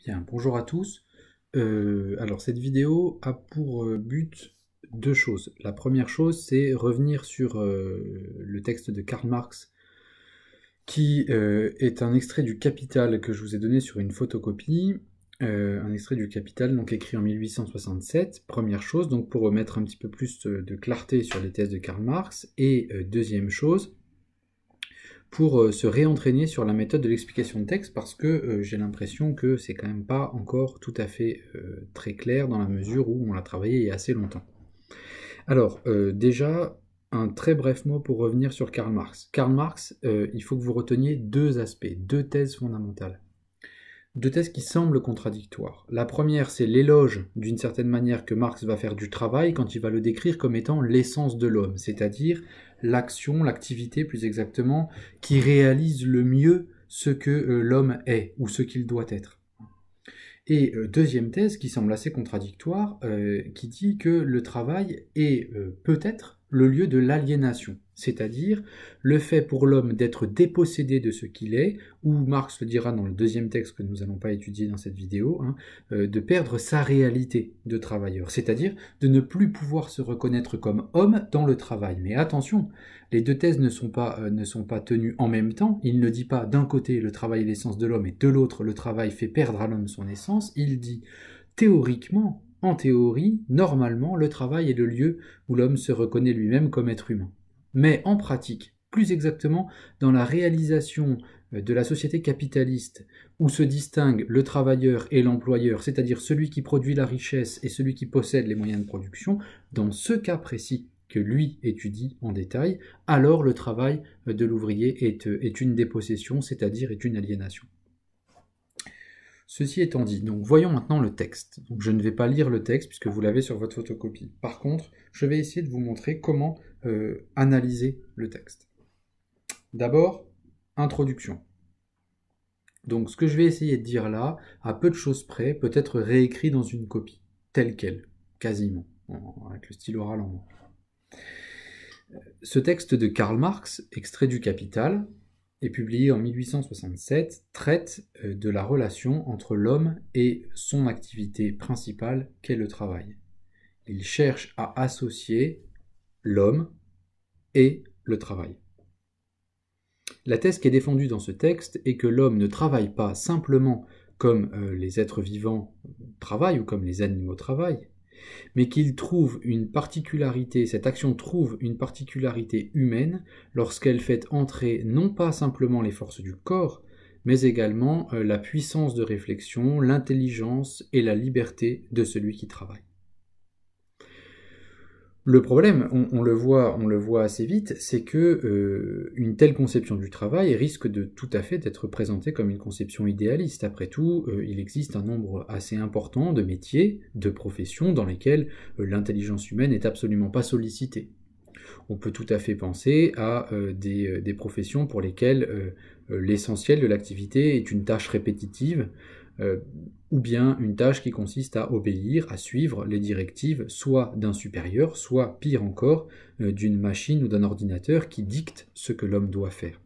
Bien, bonjour à tous. Alors cette vidéo a pour but deux choses. La première chose, c'est revenir sur le texte de Karl Marx, qui est un extrait du Capital que je vous ai donné sur une photocopie. Un extrait du Capital, donc écrit en 1867, première chose, donc pour remettre un petit peu plus de clarté sur les thèses de Karl Marx. Et deuxième chose, pour se réentraîner sur la méthode de l'explication de texte, parce que j'ai l'impression que c'est quand même pas encore tout à fait très clair dans la mesure où on l'a travaillé il y a assez longtemps. Alors, déjà, un très bref mot pour revenir sur Karl Marx. Karl Marx, il faut que vous reteniez deux aspects, deux thèses fondamentales. Deux thèses qui semblent contradictoires. La première, c'est l'éloge, d'une certaine manière, que Marx va faire du travail quand il va le décrire comme étant l'essence de l'homme, c'est-à-dire l'action, l'activité plus exactement, qui réalise le mieux ce que l'homme est, ou ce qu'il doit être. Et deuxième thèse, qui semble assez contradictoire, qui dit que le travail est peut-être le lieu de l'aliénation, c'est-à-dire le fait pour l'homme d'être dépossédé de ce qu'il est, ou Marx le dira dans le deuxième texte que nous n'allons pas étudier dans cette vidéo, de perdre sa réalité de travailleur, c'est-à-dire de ne plus pouvoir se reconnaître comme homme dans le travail. Mais attention, les deux thèses ne sont pas tenues en même temps. Il ne dit pas d'un côté le travail est l'essence de l'homme et de l'autre le travail fait perdre à l'homme son essence. Il dit théoriquement, en théorie, normalement, le travail est le lieu où l'homme se reconnaît lui-même comme être humain. Mais en pratique, plus exactement dans la réalisation de la société capitaliste où se distinguent le travailleur et l'employeur, c'est-à-dire celui qui produit la richesse et celui qui possède les moyens de production, dans ce cas précis que lui étudie en détail, alors le travail de l'ouvrier est une dépossession, c'est-à-dire est une aliénation. Ceci étant dit, donc voyons maintenant le texte. Donc je ne vais pas lire le texte puisque vous l'avez sur votre photocopie. Par contre, je vais essayer de vous montrer comment analyser le texte. D'abord, introduction. Donc ce que je vais essayer de dire là, à peu de choses près, peut être réécrit dans une copie, telle qu'elle, quasiment, avec le stylo ralent. Ce texte de Karl Marx, extrait du Capital, est publié en 1867, traite de la relation entre l'homme et son activité principale qu'est le travail. Il cherche à associer l'homme et le travail. La thèse qui est défendue dans ce texte est que l'homme ne travaille pas simplement comme les êtres vivants travaillent ou comme les animaux travaillent, mais qu'il trouve une particularité, cette action trouve une particularité humaine lorsqu'elle fait entrer non pas simplement les forces du corps, mais également la puissance de réflexion, l'intelligence et la liberté de celui qui travaille. Le problème, on le voit assez vite, c'est que une telle conception du travail risque de tout à fait d'être présentée comme une conception idéaliste. Après tout, il existe un nombre assez important de métiers, de professions dans lesquelles l'intelligence humaine n'est absolument pas sollicitée. On peut tout à fait penser à des professions pour lesquelles l'essentiel de l'activité est une tâche répétitive, ou bien une tâche qui consiste à obéir, à suivre les directives soit d'un supérieur, soit pire encore, d'une machine ou d'un ordinateur qui dicte ce que l'homme doit faire.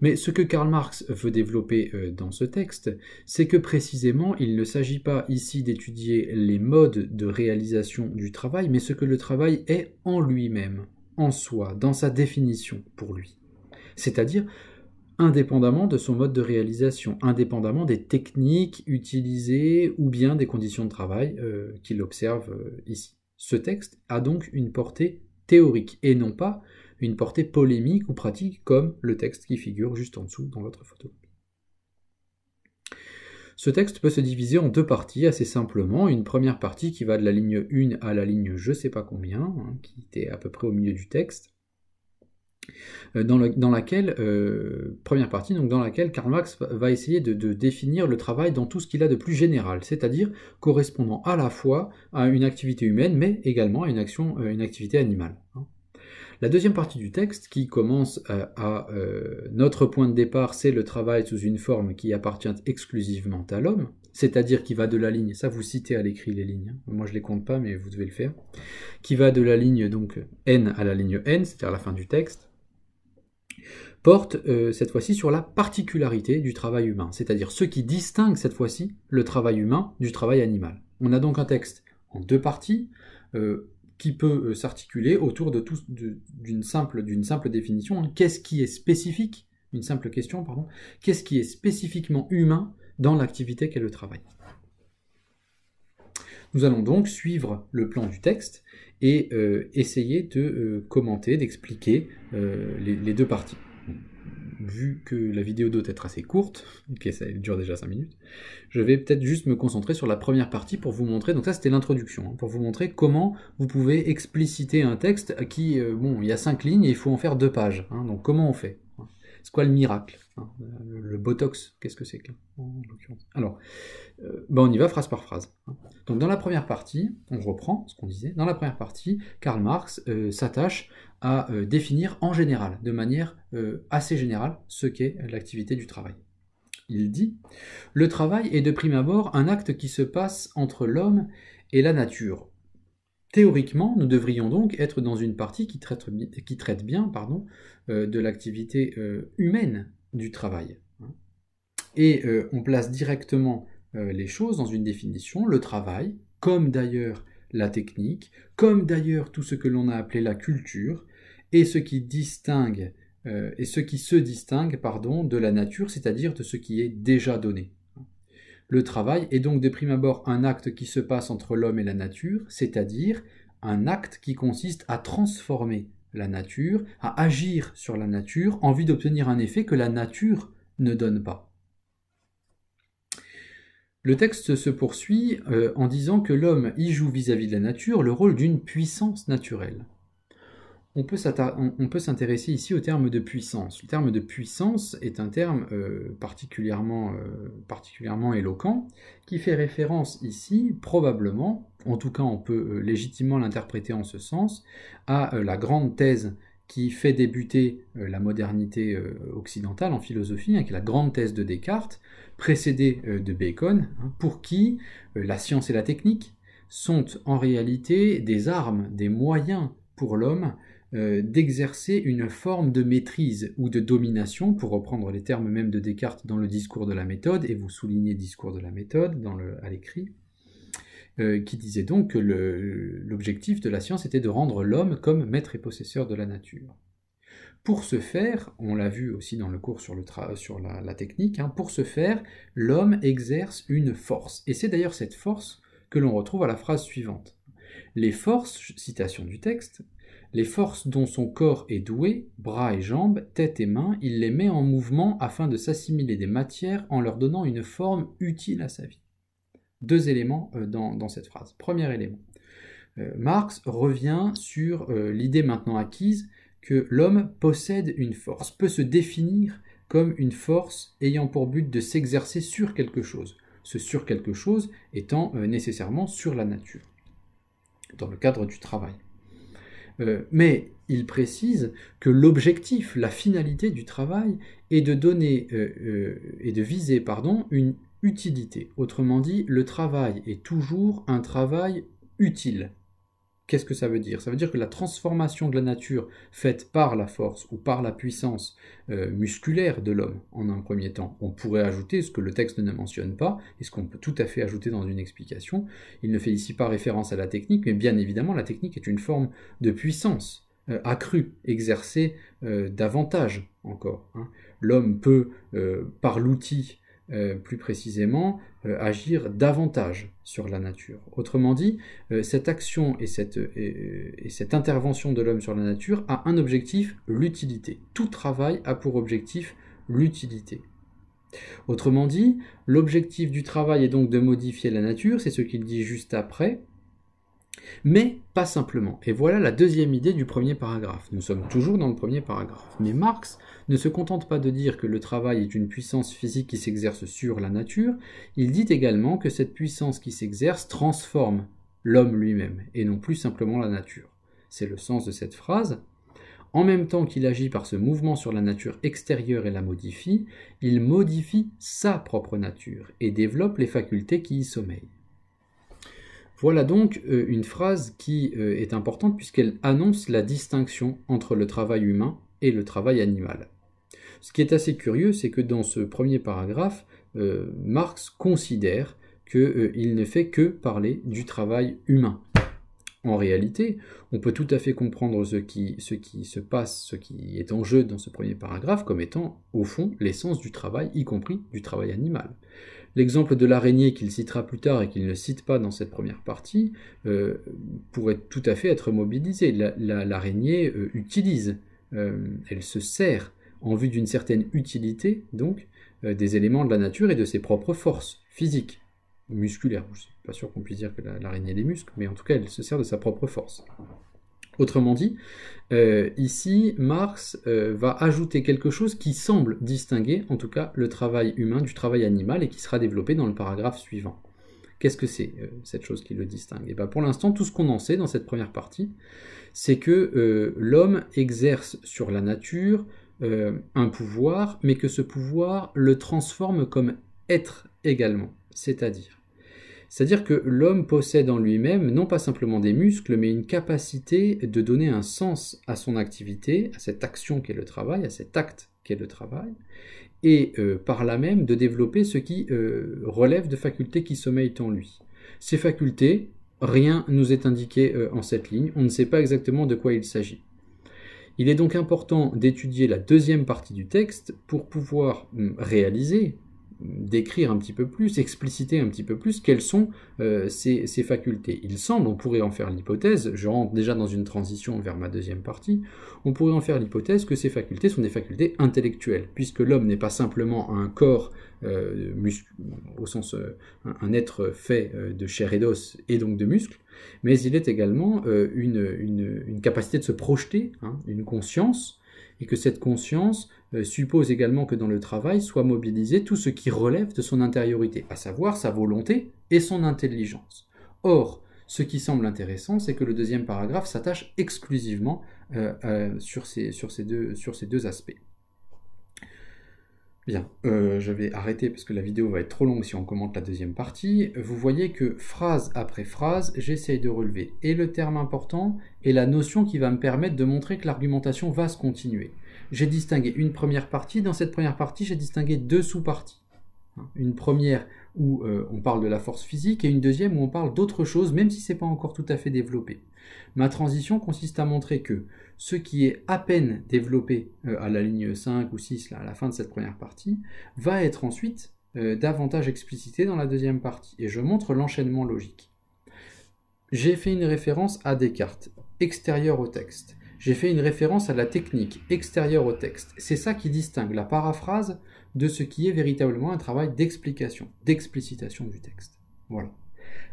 Mais ce que Karl Marx veut développer dans ce texte, c'est que précisément il ne s'agit pas ici d'étudier les modes de réalisation du travail, mais ce que le travail est en lui-même, en soi, dans sa définition pour lui. C'est-à-dire indépendamment de son mode de réalisation, indépendamment des techniques utilisées ou bien des conditions de travail qu'il observe ici. Ce texte a donc une portée théorique et non pas une portée polémique ou pratique comme le texte qui figure juste en dessous dans votre photo. Ce texte peut se diviser en deux parties assez simplement. Une première partie qui va de la ligne 1 à la ligne je sais pas combien, qui était à peu près au milieu du texte, dans laquelle Karl Marx va essayer de définir le travail dans tout ce qu'il a de plus général, c'est-à-dire correspondant à la fois à une activité humaine, mais également à une activité animale. La deuxième partie du texte, qui commence à notre point de départ, c'est le travail sous une forme qui appartient exclusivement à l'homme, c'est-à-dire qui va de la ligne, ça vous citez à l'écrit les lignes, moi je les compte pas mais vous devez le faire, qui va de la ligne donc N à la ligne N, c'est-à-dire la fin du texte, porte cette fois-ci sur la particularité du travail humain, c'est-à-dire ce qui distingue cette fois-ci le travail humain du travail animal. On a donc un texte en deux parties qui peut s'articuler autour d'une simple définition. Qu'est-ce qui est spécifique? Une simple question, pardon. Qu'est-ce qui est spécifiquement humain dans l'activité qu'est le travail? Nous allons donc suivre le plan du texte et essayer de commenter, d'expliquer les deux parties. Vu que la vidéo doit être assez courte, ok, ça dure déjà 5 minutes, je vais peut-être juste me concentrer sur la première partie pour vous montrer, donc ça c'était l'introduction, pour vous montrer comment vous pouvez expliciter un texte qui, bon, il y a 5 lignes et il faut en faire 2 pages, donc comment on fait? C'est quoi le miracle? Le Botox, qu'est-ce que c'est que en l'occurrence? Alors, on y va phrase par phrase. Donc dans la première partie, on reprend ce qu'on disait, dans la première partie, Karl Marx s'attache à définir en général, de manière assez générale, ce qu'est l'activité du travail. Il dit « Le travail est de prime abord un acte qui se passe entre l'homme et la nature. Théoriquement, nous devrions donc être dans une partie qui traite bien de l'activité humaine du travail. Et on place directement les choses dans une définition, le travail, comme d'ailleurs la technique, comme d'ailleurs tout ce que l'on a appelé la culture, et ce qui se distingue de la nature, c'est-à-dire de ce qui est déjà donné. Le travail est donc de prime abord un acte qui se passe entre l'homme et la nature, c'est-à-dire un acte qui consiste à transformer la nature, à agir sur la nature en vue d'obtenir un effet que la nature ne donne pas. Le texte se poursuit en disant que l'homme y joue vis-à-vis de la nature le rôle d'une puissance naturelle. On peut s'intéresser ici au terme de puissance. Le terme de puissance est un terme particulièrement éloquent, qui fait référence ici, probablement, en tout cas on peut légitimement l'interpréter en ce sens, à la grande thèse qui fait débuter la modernité occidentale en philosophie, qui est la grande thèse de Descartes, précédée de Bacon, pour qui la science et la technique sont en réalité des armes, des moyens pour l'homme d'exercer une forme de maîtrise ou de domination, pour reprendre les termes même de Descartes dans le discours de la méthode, et vous soulignez discours de la méthode à l'écrit, qui disait donc que l'objectif de la science était de rendre l'homme comme maître et possesseur de la nature. Pour ce faire, on l'a vu aussi dans le cours sur la technique, pour ce faire, l'homme exerce une force. Et c'est d'ailleurs cette force que l'on retrouve à la phrase suivante. Les forces, citation du texte, les forces dont son corps est doué, bras et jambes, tête et mains, il les met en mouvement afin de s'assimiler des matières en leur donnant une forme utile à sa vie. 2 éléments dans cette phrase. Premier élément. Marx revient sur l'idée maintenant acquise que l'homme possède une force, peut se définir comme une force ayant pour but de s'exercer sur quelque chose. Ce sur quelque chose étant nécessairement sur la nature, dans le cadre du travail. Mais il précise que l'objectif, la finalité du travail est de donner et de viser une utilité. Autrement dit, le travail est toujours un travail utile. Qu'est-ce que ça veut dire? Ça veut dire que la transformation de la nature faite par la force ou par la puissance musculaire de l'homme, en un premier temps, on pourrait ajouter ce que le texte ne mentionne pas, et ce qu'on peut tout à fait ajouter dans une explication. Il ne fait ici pas référence à la technique, mais bien évidemment, la technique est une forme de puissance accrue, exercée davantage encore. L'homme peut, par l'outil, plus précisément, agir davantage sur la nature. Autrement dit, cette action et cette intervention de l'homme sur la nature a un objectif, l'utilité. Tout travail a pour objectif l'utilité. Autrement dit, l'objectif du travail est donc de modifier la nature, c'est ce qu'il dit juste après, mais pas simplement. Et voilà la deuxième idée du premier paragraphe. Nous sommes toujours dans le premier paragraphe. Mais Marx ne se contente pas de dire que le travail est une puissance physique qui s'exerce sur la nature, il dit également que cette puissance qui s'exerce transforme l'homme lui-même, et non plus simplement la nature. C'est le sens de cette phrase. En même temps qu'il agit par ce mouvement sur la nature extérieure et la modifie, il modifie sa propre nature et développe les facultés qui y sommeillent. Voilà donc une phrase qui est importante puisqu'elle annonce la distinction entre le travail humain et le travail animal. Ce qui est assez curieux, c'est que dans ce premier paragraphe, Marx considère qu'il ne fait que parler du travail humain. En réalité, on peut tout à fait comprendre ce qui se passe, ce qui est en jeu dans ce premier paragraphe comme étant, au fond, l'essence du travail, y compris du travail animal. L'exemple de l'araignée qu'il citera plus tard et qu'il ne cite pas dans cette première partie pourrait tout à fait être mobilisé. L'araignée utilise, elle se sert en vue d'une certaine utilité, donc, des éléments de la nature et de ses propres forces physiques, musculaires. Je ne suis pas sûr qu'on puisse dire que l'araignée a des muscles, mais en tout cas, elle se sert de sa propre force. Autrement dit, ici, Marx va ajouter quelque chose qui semble distinguer, en tout cas, le travail humain du travail animal et qui sera développé dans le paragraphe suivant. Qu'est-ce que c'est, cette chose qui le distingue? Et bien, pour l'instant, tout ce qu'on en sait dans cette première partie, c'est que l'homme exerce sur la nature un pouvoir, mais que ce pouvoir le transforme comme être également, c'est-à-dire que l'homme possède en lui-même non pas simplement des muscles, mais une capacité de donner un sens à son activité, à cette action qu'est le travail, à cet acte qu'est le travail, et par là même de développer ce qui relève de facultés qui sommeillent en lui. Ces facultés, rien nous est indiqué en cette ligne, on ne sait pas exactement de quoi il s'agit. Il est donc important d'étudier la deuxième partie du texte pour pouvoir réaliser, décrire un petit peu plus, expliciter un petit peu plus quelles sont ces facultés. Il semble, on pourrait en faire l'hypothèse, je rentre déjà dans une transition vers ma deuxième partie, on pourrait en faire l'hypothèse que ces facultés sont des facultés intellectuelles, puisque l'homme n'est pas simplement un corps, au sens un être fait de chair et d'os et donc de muscles, mais il est également une capacité de se projeter, une conscience, et que cette conscience suppose également que dans le travail soit mobilisé tout ce qui relève de son intériorité, à savoir sa volonté et son intelligence. Or, ce qui semble intéressant, c'est que le deuxième paragraphe s'attache exclusivement sur ces deux aspects. Bien, je vais arrêter parce que la vidéo va être trop longue si on commente la deuxième partie. Vous voyez que phrase après phrase, j'essaye de relever et le terme important et la notion qui va me permettre de montrer que l'argumentation va se continuer. J'ai distingué une première partie, dans cette première partie j'ai distingué deux sous-parties. Une première où on parle de la force physique et une deuxième où on parle d'autre chose, même si ce n'est pas encore tout à fait développé. Ma transition consiste à montrer que ce qui est à peine développé à la ligne 5 ou 6, là, à la fin de cette première partie, va être ensuite davantage explicité dans la deuxième partie. Et je montre l'enchaînement logique. J'ai fait une référence à Descartes, extérieure au texte. J'ai fait une référence à la technique, extérieure au texte. C'est ça qui distingue la paraphrase de ce qui est véritablement un travail d'explication, d'explicitation du texte. Voilà.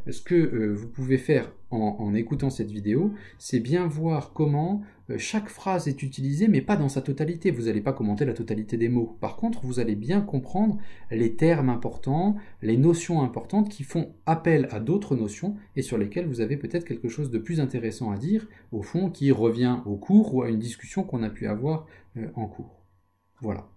Ce que vous pouvez faire en écoutant cette vidéo, c'est bien voir comment chaque phrase est utilisée, mais pas dans sa totalité. Vous n'allez pas commenter la totalité des mots. Par contre, vous allez bien comprendre les termes importants, les notions importantes qui font appel à d'autres notions et sur lesquelles vous avez peut-être quelque chose de plus intéressant à dire, au fond, qui revient au cours ou à une discussion qu'on a pu avoir en cours. Voilà.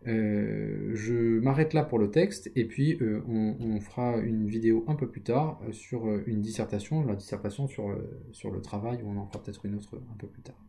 Je m'arrête là pour le texte et puis on fera une vidéo un peu plus tard sur une dissertation, la dissertation sur le travail, ou on en fera peut-être une autre un peu plus tard.